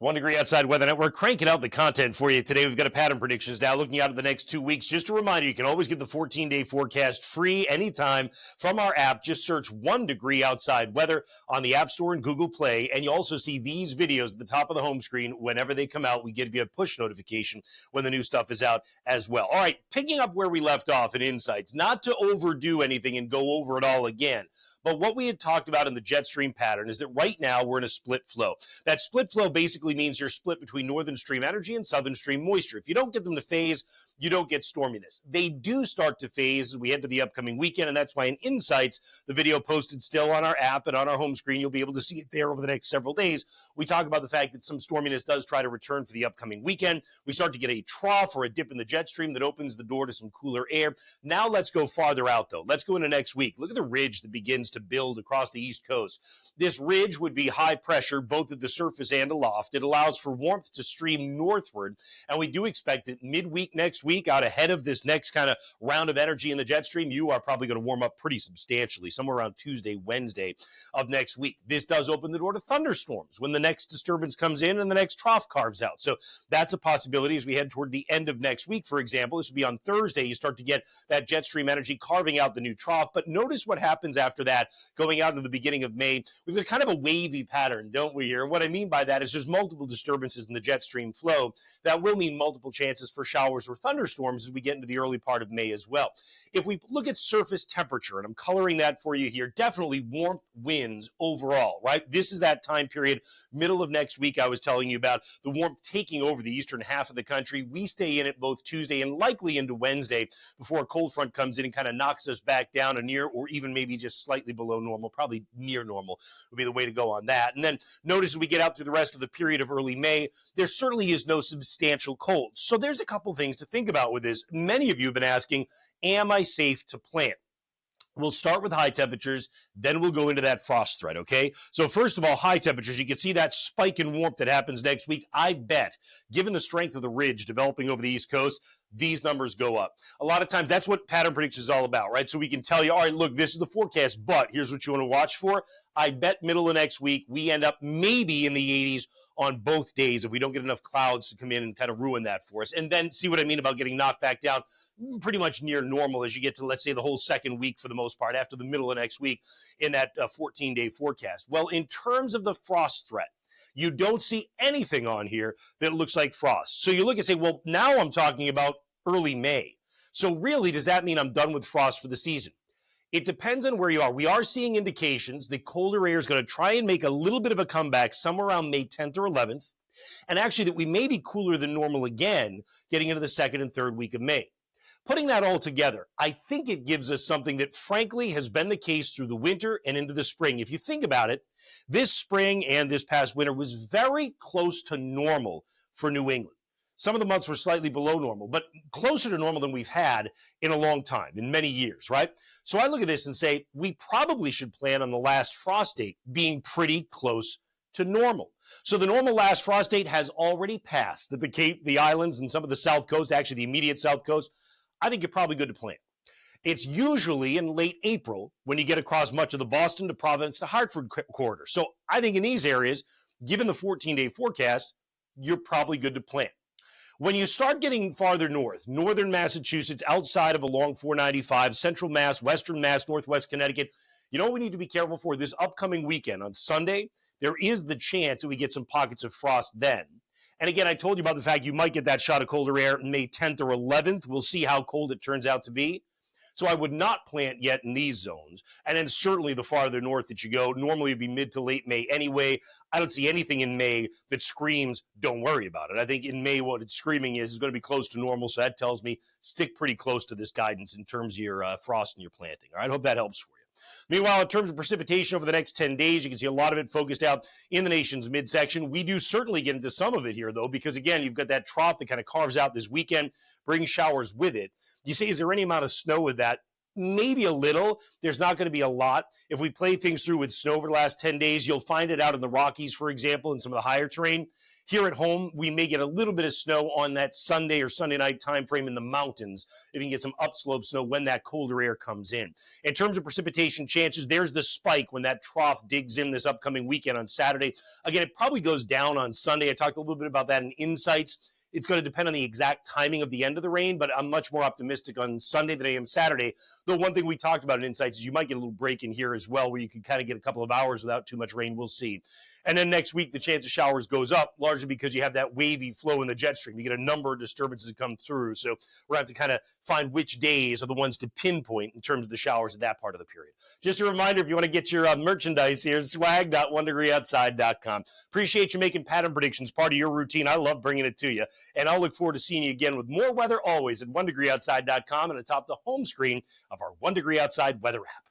1 degree outside weather network, cranking out the content for you today. We've got a pattern predictions now looking out at the next 2 weeks. Just a reminder, you can always get the 14-day forecast free anytime from our app. Just search 1 degree outside weather on the App Store and Google Play. And you also see these videos at the top of the home screen. Whenever they come out, we give you a push notification when the new stuff is out as well. All right, picking up where we left off in Insights, not to overdo anything and go over it all again. But what we had talked about in the jet stream pattern is that right now we're in a split flow. That split flow basically means you're split between northern stream energy and southern stream moisture. If you don't get them to phase, you don't get storminess. They do start to phase as we head to the upcoming weekend, and that's why in Insights, the video posted still on our app and on our home screen, you'll be able to see it there over the next several days. We talk about the fact that some storminess does try to return for the upcoming weekend. We start to get a trough or a dip in the jet stream that opens the door to some cooler air. Now let's go farther out, though. Let's go into next week. Look at the ridge that begins to build across the East Coast. This ridge would be high pressure both at the surface and aloft. It allows for warmth to stream northward, and we do expect that midweek next week, out ahead of this next kind of round of energy in the jet stream, you are probably going to warm up pretty substantially, somewhere around Tuesday, Wednesday of next week. This does open the door to thunderstorms when the next disturbance comes in and the next trough carves out. So that's a possibility as we head toward the end of next week, for example. This will be on Thursday. You start to get that jet stream energy carving out the new trough, but notice what happens after that. Going out into the beginning of May, we've got kind of a wavy pattern, don't we here? What I mean by that is there's multiple disturbances in the jet stream flow that will mean multiple chances for showers or thunderstorms as we get into the early part of May as well. If we look at surface temperature, and I'm coloring that for you here, definitely warmth wins overall, right? This is that time period, middle of next week I was telling you about, the warmth taking over the eastern half of the country. We stay in it both Tuesday and likely into Wednesday before a cold front comes in and kind of knocks us back down to near or even maybe just slightly below normal, probably near normal would be the way to go on that. And then notice as we get out through the rest of the period of early May, there certainly is no substantial cold. So there's a couple things to think about with this. Many of you have been asking, am I safe to plant? We'll start with high temperatures, then we'll go into that frost threat, okay? So first of all, high temperatures, you can see that spike in warmth that happens next week. I bet, given the strength of the ridge developing over the East Coast, these numbers go up. A lot of times, that's what pattern prediction is all about, right? So we can tell you, all right, look, this is the forecast, but here's what you want to watch for. I bet middle of next week, we end up maybe in the 80s on both days if we don't get enough clouds to come in and kind of ruin that for us. And then see what I mean about getting knocked back down pretty much near normal as you get to, let's say, the whole second week for the most part, after the middle of next week in that 14-day forecast. Well, in terms of the frost threat, you don't see anything on here that looks like frost. So you look and say, well, now I'm talking about early May. So really, does that mean I'm done with frost for the season? It depends on where you are. We are seeing indications the colder air is going to try and make a little bit of a comeback somewhere around May 10th or 11th, and actually that we may be cooler than normal again getting into the second and third week of May. Putting that all together, I think it gives us something that frankly has been the case through the winter and into the spring. If you think about it, this spring and this past winter was very close to normal for New England. Some of the months were slightly below normal, but closer to normal than we've had in a long time, in many years, right? So I look at this and say, we probably should plan on the last frost date being pretty close to normal. So the normal last frost date has already passed at the Cape, the islands, and some of the South Coast, actually the immediate South Coast. I think you're probably good to plan. It's usually in late April when you get across much of the Boston to Providence to Hartford corridor. So I think in these areas, given the 14-day forecast, you're probably good to plan. When you start getting farther north, northern Massachusetts, outside of along 495, central Mass, western Mass, northwest Connecticut, you know what we need to be careful for? This upcoming weekend on Sunday, there is the chance that we get some pockets of frost then. And again, I told you about the fact you might get that shot of colder air May 10th or 11th. We'll see how cold it turns out to be. So I would not plant yet in these zones. And then certainly the farther north that you go, normally it'd be mid to late May anyway. I don't see anything in May that screams, don't worry about it. I think in May what it's screaming is going to be close to normal. So that tells me stick pretty close to this guidance in terms of your frost and your planting. All right, I hope that helps for you. Meanwhile, in terms of precipitation over the next 10 days, you can see a lot of it focused out in the nation's midsection. We do certainly get into some of it here, though, because, again, you've got that trough that kind of carves out this weekend, brings showers with it. You say, is there any amount of snow with that? Maybe a little. There's not going to be a lot. If we play things through with snow over the last 10 days, you'll find it out in the Rockies, for example, in some of the higher terrain. Here at home, we may get a little bit of snow on that Sunday or Sunday night time frame in the mountains if you can get some upslope snow when that colder air comes in. In terms of precipitation chances, there's the spike when that trough digs in this upcoming weekend on Saturday. Again, it probably goes down on Sunday. I talked a little bit about that in Insights. It's going to depend on the exact timing of the end of the rain, but I'm much more optimistic on Sunday than I am Saturday. Though one thing we talked about in Insights is you might get a little break in here as well, where you can kind of get a couple of hours without too much rain. We'll see. And then next week, the chance of showers goes up, largely because you have that wavy flow in the jet stream. You get a number of disturbances that come through. So we're going to have to kind of find which days are the ones to pinpoint in terms of the showers at that part of the period. Just a reminder, if you want to get your merchandise here, swag.onedegreeoutside.com. Appreciate you making pattern predictions part of your routine. I love bringing it to you. And I'll look forward to seeing you again with more weather always at onedegreeoutside.com and atop the home screen of our 1 Degree Outside weather app.